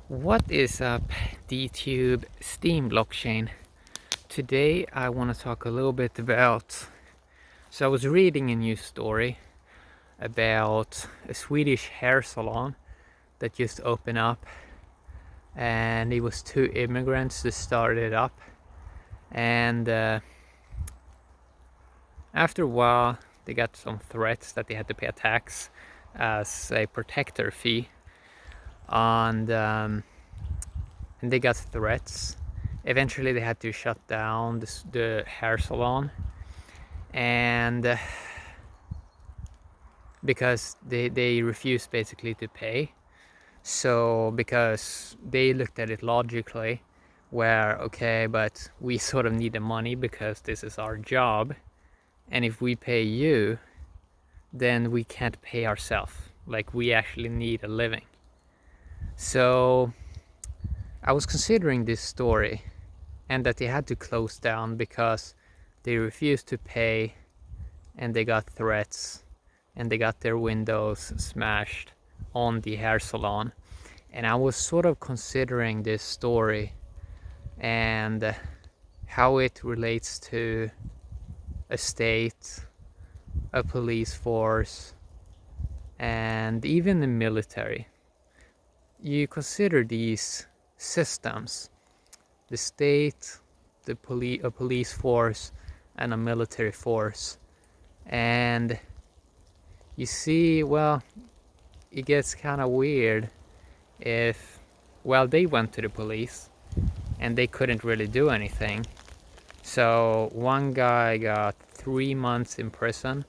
What is up, DTube Steam blockchain? Today I want to talk a little bit about. So I was reading a news story about a Swedish hair salon that just opened up, and it was two immigrants that started it up, and after a while they got some threats that they had to pay a tax as a protector fee, and they got threats. Eventually they had to shut down the hair salon, and because they refused basically to pay. So because they looked at it logically, where okay, but we sort of need the money because this is our job, and if we pay you, then we can't pay ourselves, like we actually need a living. So I was considering this story, and that they had to close down because they refused to pay, and they got threats, and they got their windows smashed on the hair salon. And I was sort of considering this story and how it relates to a state, a police force, and even the military. You consider these systems, the state, a police force, and a military force, and you see, well, it gets kind of weird if, well, they went to the police and they couldn't really do anything. So one guy got 3 months in prison,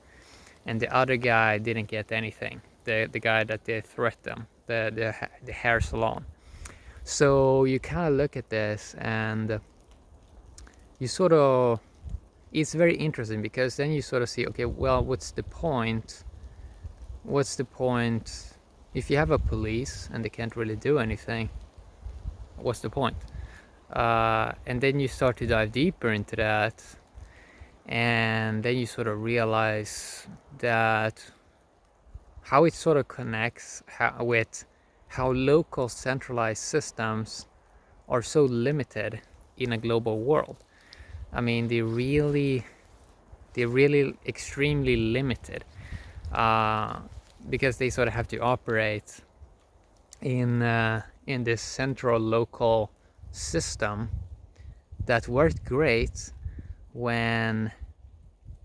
and the other guy didn't get anything. The guy that they threatened, the hair salon. So you kind of look at this, and you sort of, it's very interesting because then you sort of see, okay, well, what's the point? What's the point if you have a police and they can't really do anything? What's the point? And then you start to dive deeper into that, and then you sort of realize that how it sort of connects with how local centralized systems are so limited in a global world. I mean, they're really extremely limited, because they sort of have to operate in this central local system that worked great when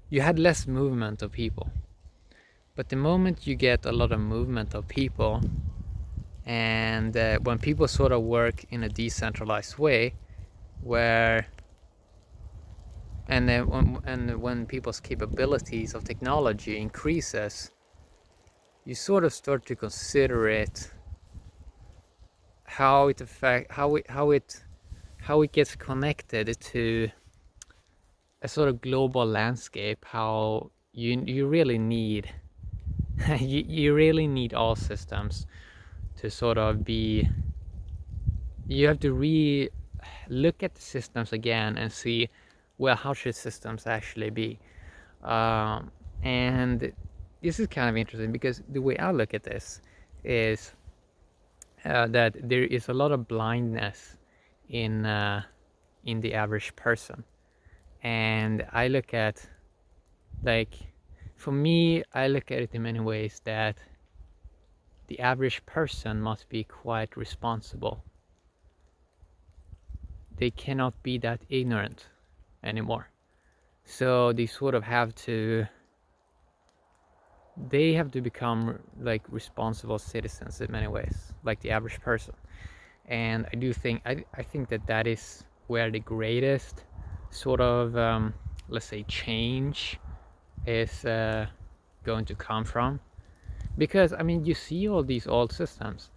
you had less movement of people. But the moment you get a lot of movement of people, and when people sort of work in a decentralized way, where and when people's capabilities of technology increases, you sort of start to consider it, how it gets connected to a sort of global landscape. How you really need you really need all systems to sort of be. You have to look at the systems again and see, well, how should systems actually be? And this is kind of interesting because the way I look at this is that there is a lot of blindness in the average person, and I look at, like, for me, I look at it in many ways that the average person must be quite responsible. They cannot be that ignorant anymore. So they sort of have to become like responsible citizens in many ways, like the average person. And I do think I think that is where the greatest sort of let's say change is going to come from. Because I mean, you see all these old systems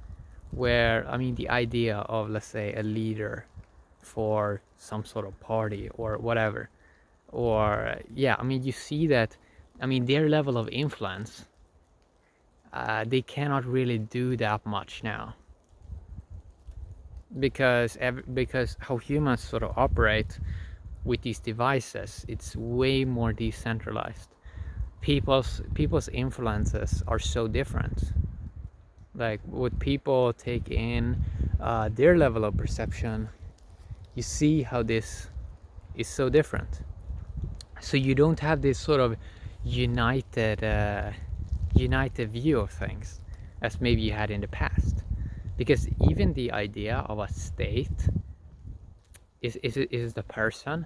where, I mean, the idea of, let's say, a leader for some sort of party or whatever, or yeah, I mean, you see that, I mean, their level of influence, they cannot really do that much now, because how humans sort of operate with these devices, it's way more decentralized. People's influences are so different. Like, what people take in, their level of perception, you see how this is so different. So you don't have this sort of united united view of things as maybe you had in the past, because even the idea of a state is the person,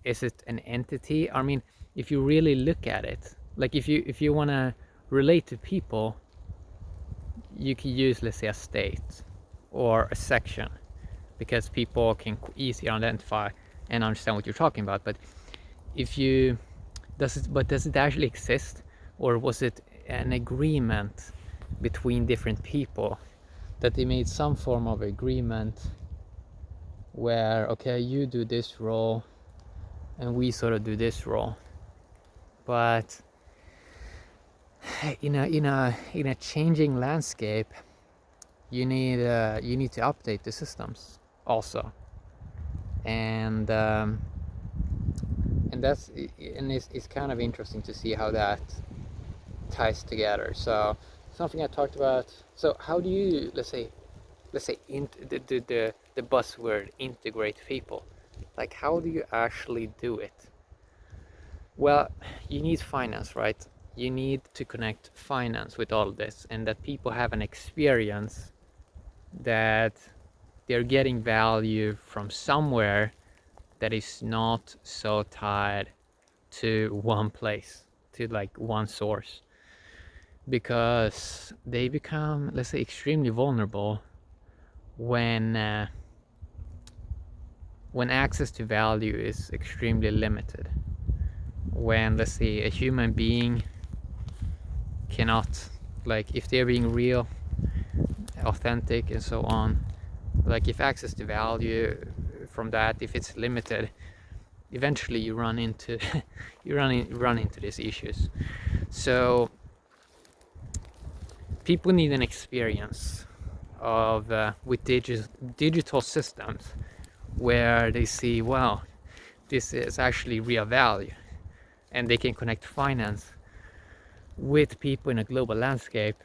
is it an entity? I mean, if you really look at it, like if you want to relate to people, you can use, let's say, a state or a section, because people can easily identify and understand what you're talking about. But if you does it actually exist, or was it an agreement between different people, that they made some form of agreement where, okay, you do this role and we sort of do this role? But in a changing landscape, you need to update the systems also, and it's kind of interesting to see how that ties together. So something I talked about. So how do you, let's say the buzzword integrate people? Like, how do you actually do it? Well, you need finance, right? You need to connect finance with all this, and that people have an experience that they're getting value from somewhere that is not so tied to one place, to like one source, because they become, let's say, extremely vulnerable when access to value is extremely limited. When, let's say, a human being cannot, like, if they're being real, authentic, and so on, like, if access to value from that, if it's limited, eventually you run into run into these issues. So people need an experience of with digital systems where they see, wow, this is actually real value, and they can connect finance with people in a global landscape,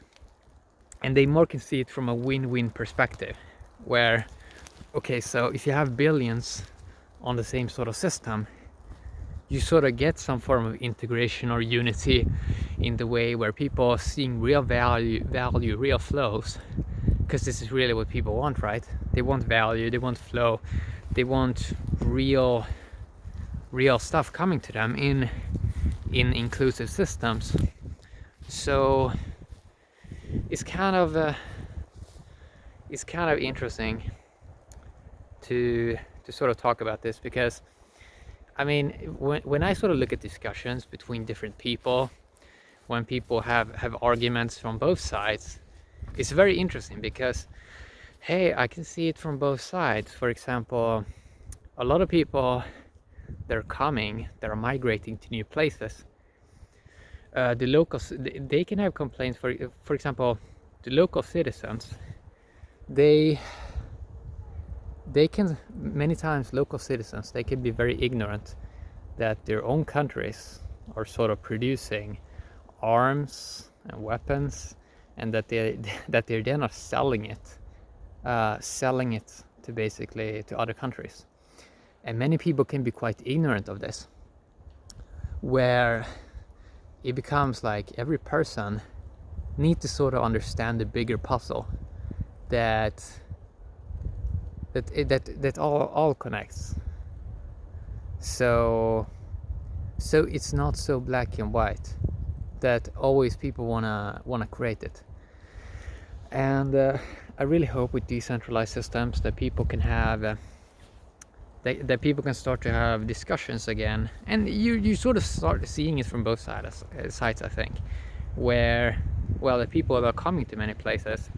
and they more can see it from a win-win perspective, where, okay, so if you have billions on the same sort of system, you sort of get some form of integration or unity in the way where people are seeing real value, real flows, because this is really what people want, right? They want value, they want flow, they want real stuff coming to them in inclusive systems. So it's kind of interesting to sort of talk about this, because I mean, when I sort of look at discussions between different people, when people have arguments from both sides, it's very interesting, because, hey, I can see it from both sides. For example, a lot of people, they're are migrating to new places. The locals, they can have complaints. For example, the local citizens, they can, many times, local citizens, they can be very ignorant that their own countries are sort of producing arms and weapons, and that they're then not selling it to basically to other countries. And many people can be quite ignorant of this, where it becomes like every person needs to sort of understand the bigger puzzle that all connects. So it's not so black and white that always people wanna create it. And I really hope with decentralized systems that people can have that people can start to have discussions again, and you sort of start seeing it from both sides, I think, where, well, the people that are coming to many places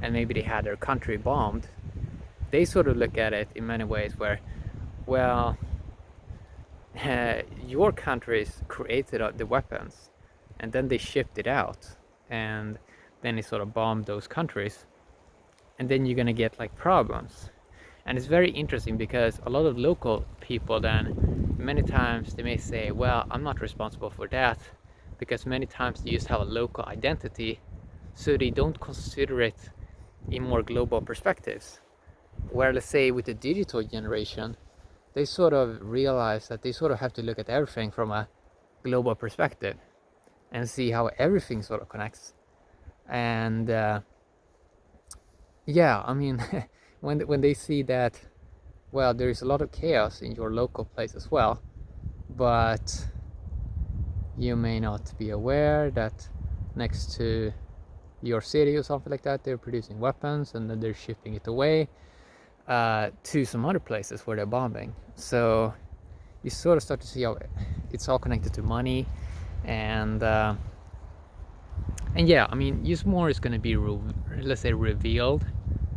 and maybe they had their country bombed, they sort of look at it in many ways where, well, your countries created the weapons and then they shipped it out, and then they sort of bombed those countries, and then you're gonna get like problems. And it's very interesting, because a lot of local people then, many times they may say, well, I'm not responsible for that, because many times they just have a local identity, so they don't consider it in more global perspectives. Where, let's say, with the digital generation, they sort of realize that they sort of have to look at everything from a global perspective and see how everything sort of connects. And yeah, I mean, when they see that, well, there is a lot of chaos in your local place as well, but you may not be aware that next to your city or something like that, they're producing weapons and then they're shipping it away to some other places where they're bombing. So you sort of start to see how it's all connected to money, and yeah, I mean, use more is going to be let's say revealed,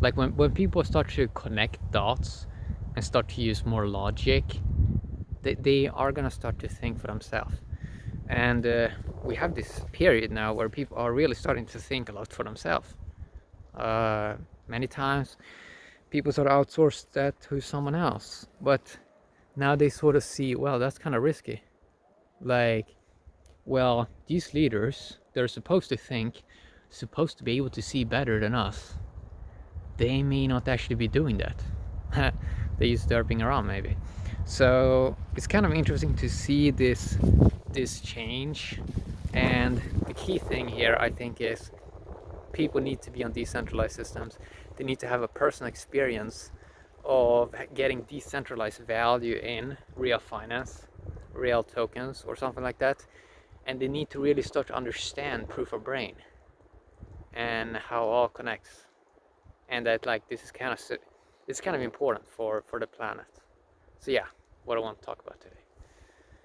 like when people start to connect dots and start to use more logic, they are going to start to think for themselves. And we have this period now where people are really starting to think a lot for themselves. Many times people sort of outsource that to someone else, but now they sort of see, well, that's kind of risky. Like, well, these leaders, they're supposed to think, supposed to be able to see better than us. They may not actually be doing that. They just derping around maybe. So it's kind of interesting to see this change. And the key thing here, I think, is people need to be on decentralized systems. They need to have a personal experience of getting decentralized value in real finance, real tokens, or something like that. And they need to really start to understand proof of brain and how all connects. And that, like, this is kind of important for the planet. So yeah, what I want to talk about today.